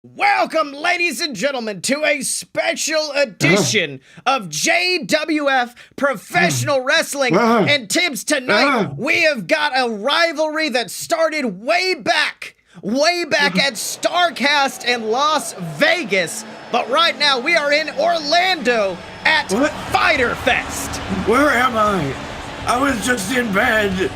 Welcome, ladies and gentlemen, to a special edition of JWF Professional Wrestling. And Tibbs, tonight we have got a rivalry that started way back at StarCast in Las Vegas. But right now we are in Orlando at Fyter Fest. Where am I? I was just in bed.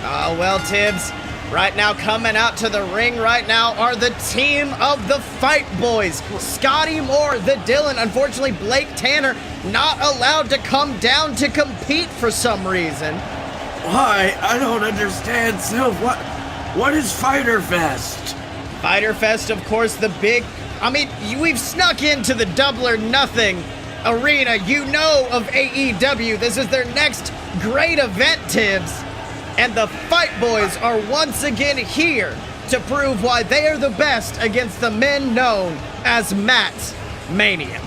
Oh, well, Tibbs. Right now, coming out to the ring right now are the team of the Fight Boyz. Scottye Moore, the Dylan. Unfortunately, Blake Tanner not allowed to come down to compete for some reason. Why? I don't understand, Sylph. What is Fyter Fest? Fyter Fest, of course, the big... we've snuck into the Double or Nothing arena, of AEW. This is their next great event, Tibbs. And the Fight Boyz are once again here to prove why they are the best against the men known as Mat Mania.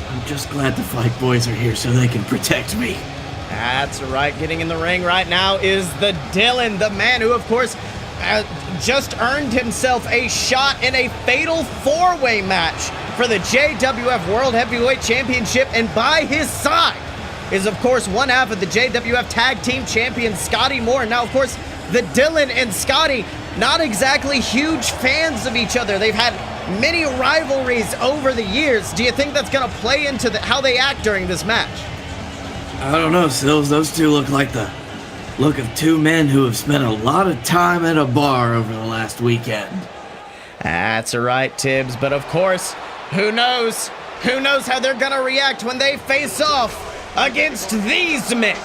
I'm just glad the Fight Boyz are here so they can protect me. That's right. Getting in the ring right now is the Dylan, the man who, of course, just earned himself a shot in a fatal four-way match for the JWF World Heavyweight Championship. And by his side is, of course, one half of the JWF Tag Team Champion, Scottye Moore. Now, of course, the Dylan and Scottye, not exactly huge fans of each other. They've had many rivalries over the years. Do you think that's going to play into how they act during this match? I don't know, Sills. Those two look like the look of two men who have spent a lot of time at a bar over the last weekend. That's right, Tibbs. But, of course, who knows? Who knows how they're going to react when they face off against these men,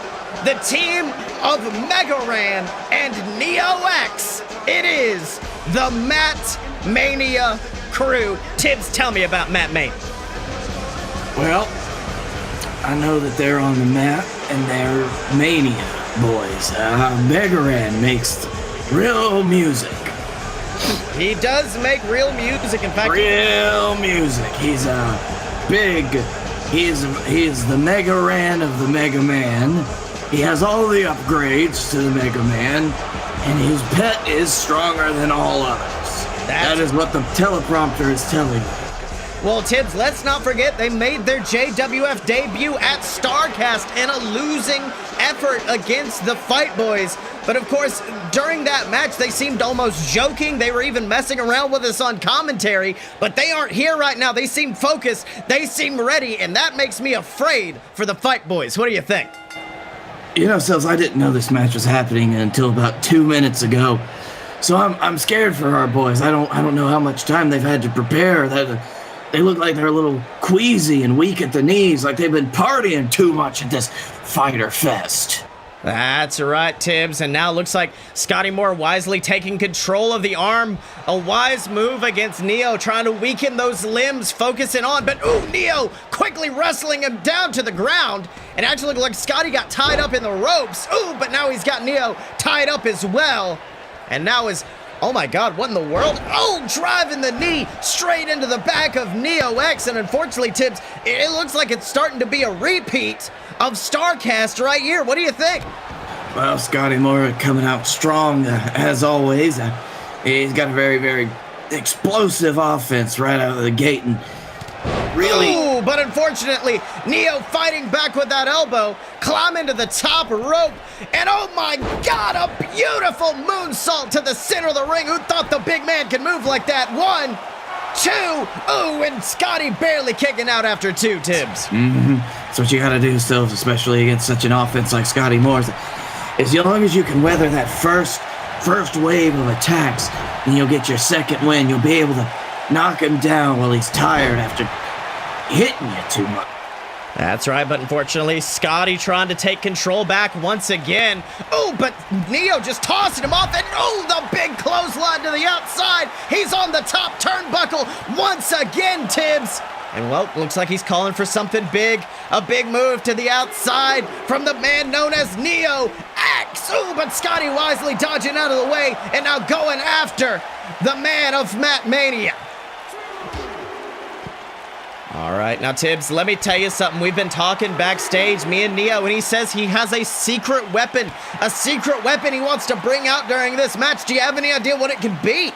the team of Megaran and NeoEcks. It is the Mat Mania crew. Tibbs, tell me about Mat Mania. Well, I know that they're on the mat and they're Mania boys. Megaran makes real music. He does make real music. In fact, real music. He's He is the Mega Ran of the Mega Man. He has all the upgrades to the Mega Man, and his pet is stronger than all others. That is what the teleprompter is telling me. Well, Tibbs, let's not forget they made their JWF debut at StarCast in a losing effort against the Fight Boyz. But of course, during that match, they seemed almost joking. They were even messing around with us on commentary, but they aren't here right now. They seem focused, they seem ready, and that makes me afraid for the Fight Boyz. What do you think? Sills, I didn't know this match was happening until about 2 minutes ago. So I'm scared for our boys. I don't know how much time they've had to prepare. They look like they're a little queasy and weak at the knees, like they've been partying too much at this Fyter Fest. That's right, Tibbs. And now it looks like Scottye Moore wisely taking control of the arm. A wise move against Neo, trying to weaken those limbs, focusing on. But, Neo quickly wrestling him down to the ground. And actually looked like Scottye got tied up in the ropes. But now he's got Neo tied up as well. And now oh my God, what in the world? Driving the knee straight into the back of NeoEcks. And unfortunately, Tibbs, it looks like it's starting to be a repeat of StarCast right here. What do you think? Well, Scottye Moore coming out strong, as always. He's got a very, very explosive offense right out of the gate. And really... but unfortunately, Neo fighting back with that elbow, climbing to the top rope, and oh my God, a beautiful moonsault to the center of the ring. Who thought the big man could move like that? 1, 2, and Scottye barely kicking out after 2, Tibbs. That's what you gotta do, Sills, especially against such an offense like Scottye Moore's. As long as you can weather that first wave of attacks, then you'll get your second win. You'll be able to knock him down while he's tired after hitting you too much. That's right, but unfortunately, Scottye trying to take control back once again. But Neo just tossing him off, and the big clothesline to the outside. He's on the top turnbuckle once again, Tibbs. And well, looks like he's calling for something big. A big move to the outside from the man known as NeoEcks. But Scottye wisely dodging out of the way and now going after the man of Mat Mania. All right, now Tibbs, let me tell you something. We've been talking backstage, me and Neo, and he says he has a secret weapon he wants to bring out during this match. Do you have any idea what it could be?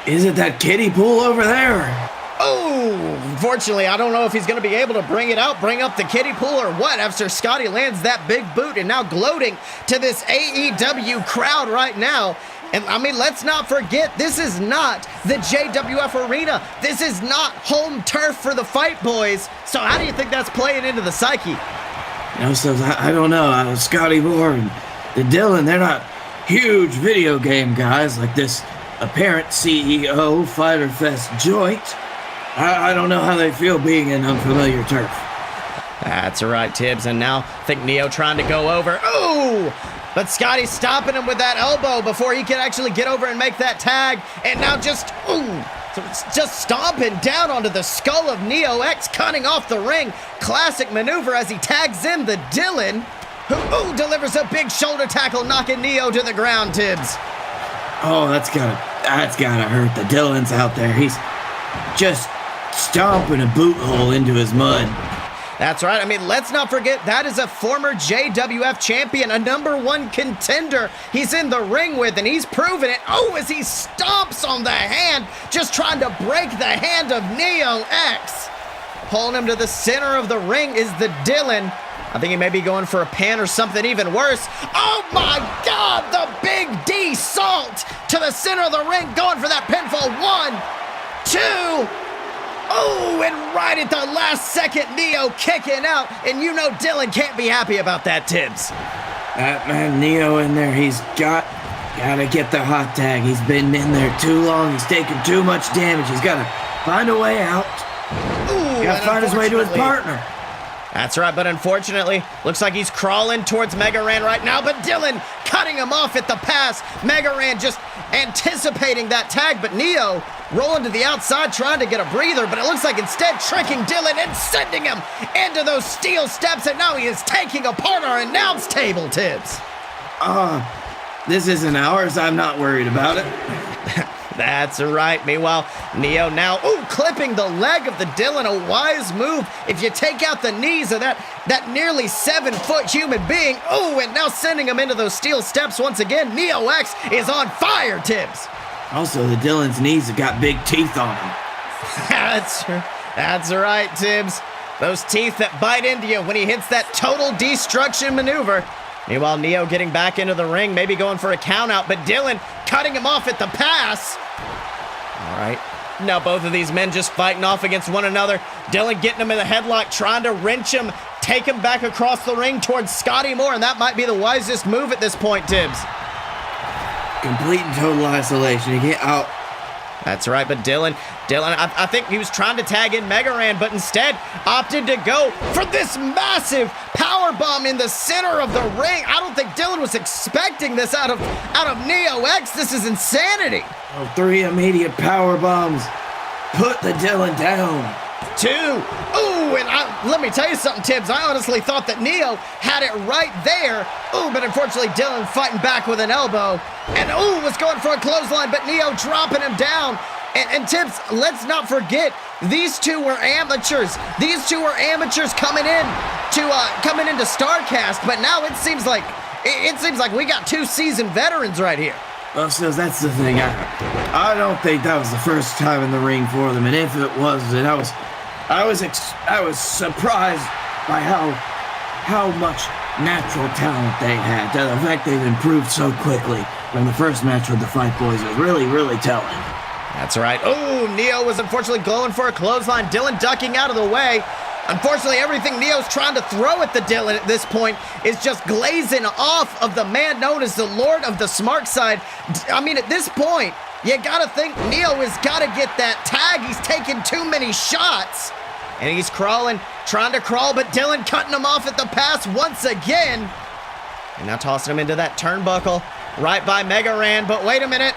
Is it that kiddie pool over there? Oh, unfortunately, I don't know if he's going to be able to bring up the kiddie pool or what after Scottye lands that big boot and now gloating to this AEW crowd right now. And I mean, let's not forget, this is not the JWF Arena. This is not home turf for the Fight Boyz. So how do you think that's playing into the psyche? So I don't know. Scottye Moore and the Dylan, they're not huge video game guys like this apparent CEO Fyter Fest joint. I don't know how they feel being in unfamiliar turf. That's right, Tibbs. And now I think Neo trying to go over. Ooh! But Scottye's stopping him with that elbow before he can actually get over and make that tag. And now just stomping down onto the skull of NeoEcks, cutting off the ring. Classic maneuver as he tags in the Dylan, who delivers a big shoulder tackle, knocking Neo to the ground, Tibbs. Oh, that's gotta hurt. The Dylan's out there. He's just stomping a boot hole into his mud. That's right. I mean, let's not forget, that is a former JWF champion, a #1 contender he's in the ring with, and he's proven it. Oh, as he stomps on the hand, just trying to break the hand of NeoEcks. Pulling him to the center of the ring is the Dylan. I think he may be going for a pin or something even worse. Oh my God, the Big D Salt to the center of the ring, going for that pinfall. 1, 2. Oh, and right at the last second, Neo kicking out. And you know Dylan can't be happy about that, Tibbs. That man Neo in there, he's gotta get the hot tag. He's been in there too long. He's taking too much damage. He's gotta find a way out. Ooh, gotta find his way to his partner. That's right, but unfortunately, looks like he's crawling towards Mega Ran right now, but Dylan cutting him off at the pass. Mega Ran just anticipating that tag, but Neo rolling to the outside trying to get a breather, but it looks like instead tricking Dylan and sending him into those steel steps, and now he is taking apart our announce table, Tibbs. This isn't ours. I'm not worried about it. That's right. Meanwhile, Neo now, clipping the leg of the Dylan, a wise move. If you take out the knees of that nearly 7-foot human being, and now sending him into those steel steps once again. NeoEcks is on fire, Tibbs. Also, the Dylan's knees have got big teeth on them. That's right, Tibbs. Those teeth that bite into you when he hits that total destruction maneuver. Meanwhile, Neo getting back into the ring, maybe going for a count out, but Dylan cutting him off at the pass. All right. Now both of these men just fighting off against one another. Dylan getting him in the headlock, trying to wrench him, take him back across the ring towards Scottye Moore, and that might be the wisest move at this point, Tibbs. Complete and total isolation. You get out. That's right, but Dylan, I think he was trying to tag in Mega Ran, but instead opted to go for this massive power bomb in the center of the ring. I don't think Dylan was expecting this out of NeoEcks. This is insanity. 3 immediate power bombs. Put the Dylan down. 2. And let me tell you something, Tibbs. I honestly thought that Neo had it right there. But unfortunately, Dylan fighting back with an elbow. And was going for a clothesline, but Neo dropping him down. And Tibbs, let's not forget, these two were amateurs. These two were amateurs coming into StarCast, but now it seems like we got 2 seasoned veterans right here. Well, so that's the thing. I don't think that was the first time in the ring for them, and if it was, then I was surprised by how much natural talent they had. The fact they've improved so quickly from the first match with the Fight Boyz was really, really telling. That's right. Neo was unfortunately going for a clothesline. Dylan ducking out of the way. Unfortunately, everything Neo's trying to throw at the Dylan at this point is just glazing off of the man known as the Lord of the Smart Side. I mean, at this point, you gotta think Neo has gotta get that tag. He's taking too many shots. And he's crawling, trying to crawl, but Dylan cutting him off at the pass once again. And now tossing him into that turnbuckle right by Mega Ran. But wait a minute.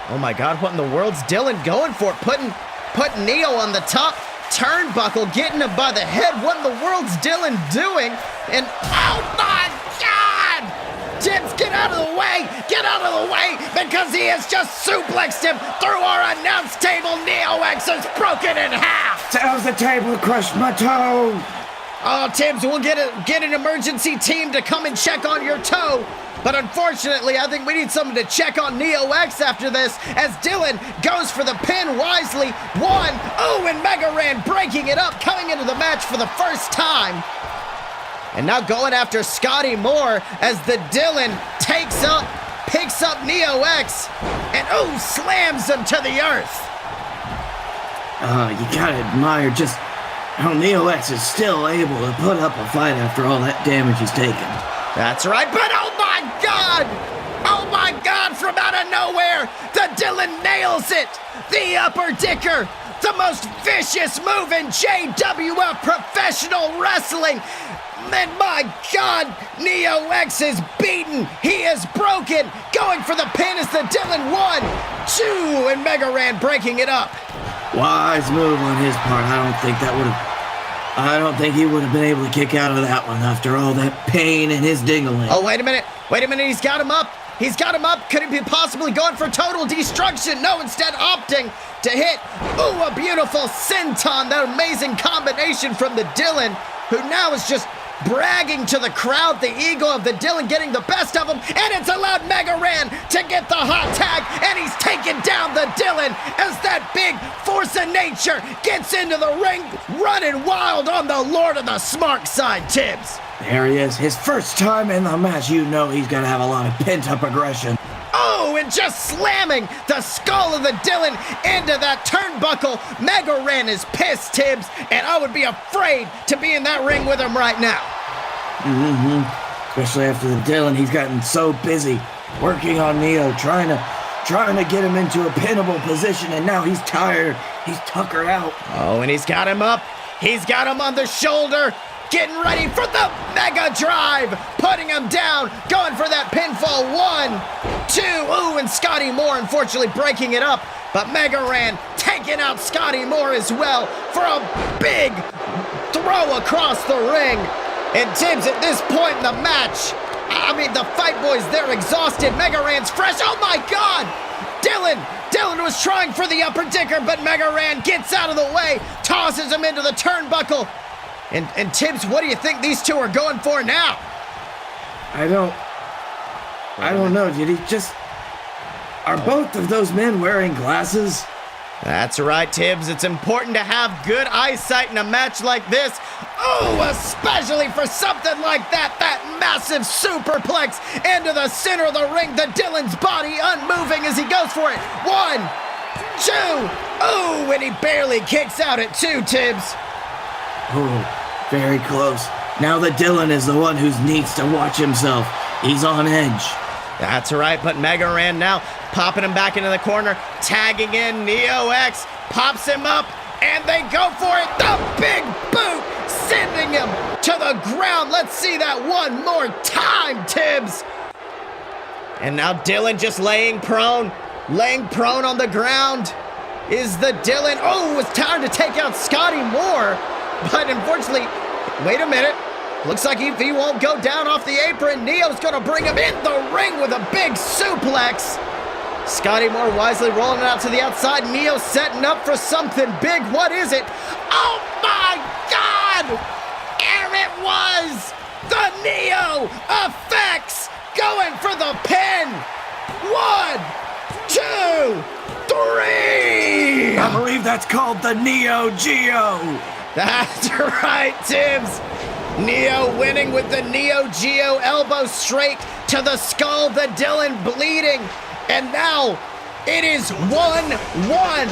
Oh my God, what in the world's Dylan going for? Putting Neo on the top turnbuckle, getting him by the head. What in the world's Dylan doing? And oh my God! Tibbs, get out of the way! Get out of the way! Because he has just suplexed him through our announce table. NeoEcks is broken in half! That was the table, crushed my toe! Oh, Tibbs, we'll get an emergency team to come and check on your toe. But unfortunately, I think we need someone to check on NeoEcks after this, as Dylan goes for the pin wisely. One, oh, and Mega Ran breaking it up, coming into the match for the first time. And now going after Scottye Moore as the Dylan picks up NeoEcks, and oh, slams him to the earth. You gotta admire just how NeoEcks is still able to put up a fight after all that damage he's taken. That's right, but oh my God, from out of nowhere, the Dylan nails it. The upper dicker, the most vicious move in JWF professional wrestling. And my God, NeoEcks is beaten. He is broken. Going for the pin as the Dylan 1, 2, and Mega Ran breaking it up. Wise move on his part. I don't think he would have been able to kick out of that one after all that pain in his dingling. Oh, wait a minute. He's got him up. Could he be possibly going for total destruction? No, instead opting to hit. Ooh, a beautiful senton. That amazing combination from the Dylan, who now is just bragging to the crowd, the ego of the Dylan getting the best of him, and it's allowed Mega Ran to get the hot tag, and he's taking down the Dylan as that big force of nature gets into the ring, running wild on the Lord of the Smart side, Tibbs. There he is, his first time in the match. You know he's gonna have a lot of pent-up aggression. Oh, and just slamming the skull of the Dylan into that turnbuckle. Mega Ran is pissed, Tibbs, and I would be afraid to be in that ring with him right now. Especially after the Dylan, he's gotten so busy working on Neo, trying to get him into a pinnable position, and now he's tired. He's tuckered out. Oh, and he's got him up. He's got him on the shoulder. Getting ready for the Mega Drive, putting him down, going for that pinfall. 1, 2, ooh, and Scottye Moore unfortunately breaking it up, but Mega Ran taking out Scottye Moore as well for a big throw across the ring. And Tibbs, at this point in the match, I mean, the Fight Boyz, they're exhausted. Mega Ran's fresh. Oh my God! Dylan was trying for the upper dicker, but Mega Ran gets out of the way, tosses him into the turnbuckle. And Tibbs, what do you think these two are going for now? I don't know. Are both of those men wearing glasses? That's right, Tibbs. It's important to have good eyesight in a match like this. Oh, especially for something like that. That massive superplex into the center of the ring. The Dylan's body unmoving as he goes for it. 1, 2. Oh, and he barely kicks out at 2, Tibbs. Oh, very close. Now the Dylan is the one who needs to watch himself. He's on edge. That's right, but Mega Ran now popping him back into the corner, tagging in NeoEcks, pops him up, and they go for it. The big boot, sending him to the ground. Let's see that one more time, Tibbs. And now Dylan just laying prone on the ground. Is the Dylan, oh, it's time to take out Scottye Moore. But unfortunately, wait a minute. Looks like if he won't go down off the apron, Neo's gonna bring him in the ring with a big suplex. Scottye Moore wisely rolling it out to the outside. Neo setting up for something big. What is it? Oh my God! There it was! The Neo effects going for the pin. 1, 2, 3! I believe that's called the Neo Geo. That's right, Tibbs. Neo winning with the Neo Geo elbow straight to the skull, the Dylan bleeding. And now it is 1-1.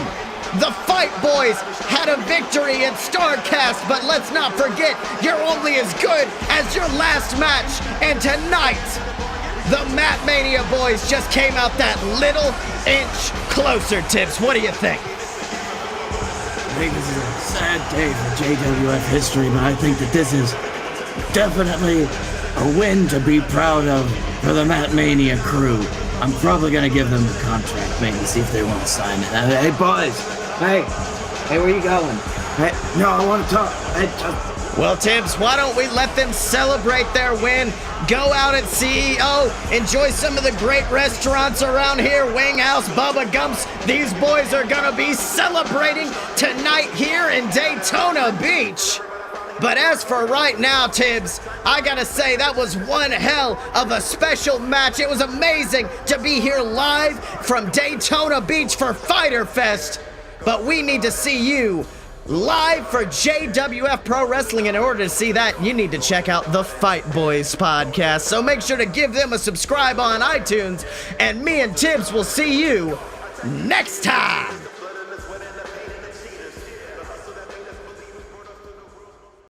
The Fight Boyz had a victory at StarCast, but let's not forget, you're only as good as your last match. And tonight, the Mat Mania boys just came out that little inch closer, Tibbs. What do you think? I think this is a sad day for JWF history, but I think that this is definitely a win to be proud of for the Mat Mania crew. I'm probably going to give them the contract, maybe see if they want to sign it. Hey, boys. Hey, where you going? Hey, no, I want to talk. Well, Tibbs, why don't we let them celebrate their win? Go out at CEO, enjoy some of the great restaurants around here, Wing House, Bubba Gumps. These boys are gonna be celebrating tonight here in Daytona Beach. But as for right now, Tibbs, I gotta say that was one hell of a special match. It was amazing to be here live from Daytona Beach for Fyter Fest. But we need to see you live for JWF Pro Wrestling. And in order to see that, you need to check out the Fight Boyz podcast. So make sure to give them a subscribe on iTunes. And me and Tibbs will see you next time.